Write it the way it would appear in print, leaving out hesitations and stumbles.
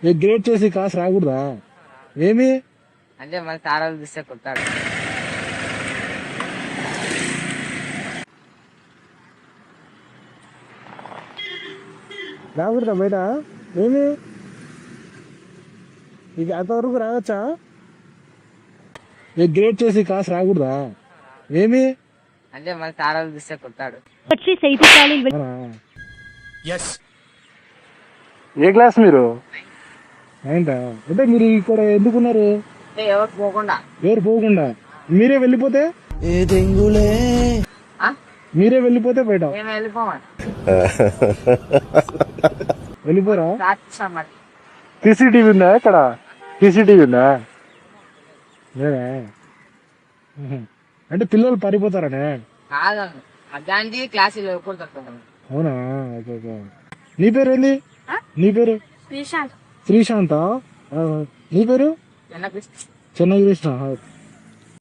Grade చేసి కాసు రాకూడదా? ఏమి అంటే మళ్ళీ తారాలు చూస్తే కొట్టాడు. రాకూడదా బయట? ఏమి ఇక అంతవరకు రావచ్చా? గ్రేడ్ చేసి కాసు రాకూడదా? ఏమి అంటే మళ్ళీ తారాలు చూస్తే కొట్టాడు. అవునా? ఏ క్లాస్ మీరు? నైన్తా? అంటే మీరు ఇక్కడ ఎందుకున్నారు? అంటే ఎవరు పోకుండా. ఎవరు పోకుండా మీరే వెళ్ళిపోతే? ఆ? మీరే వెళ్ళిపోతే బయట మేము వెళ్ళిపోమని వెళ్ళిపోరా? రాస్తాం మరి. సీసీటీవీ ఉందా ఇక్కడ? సీసీటీవీ ఉందా? లేదా? అంటే పిల్లలు పారిపోతారనే? కాదు అట్లాంటి క్లాసులు వెళ్ళకూడదు. అవునా? Okay okay. నీ పేరు ఏంది? నీ పేరు? శ్రీశాంత్. శ్రీశాంత. నీ పేరు? చిన్న చెన్నకృష్ణ.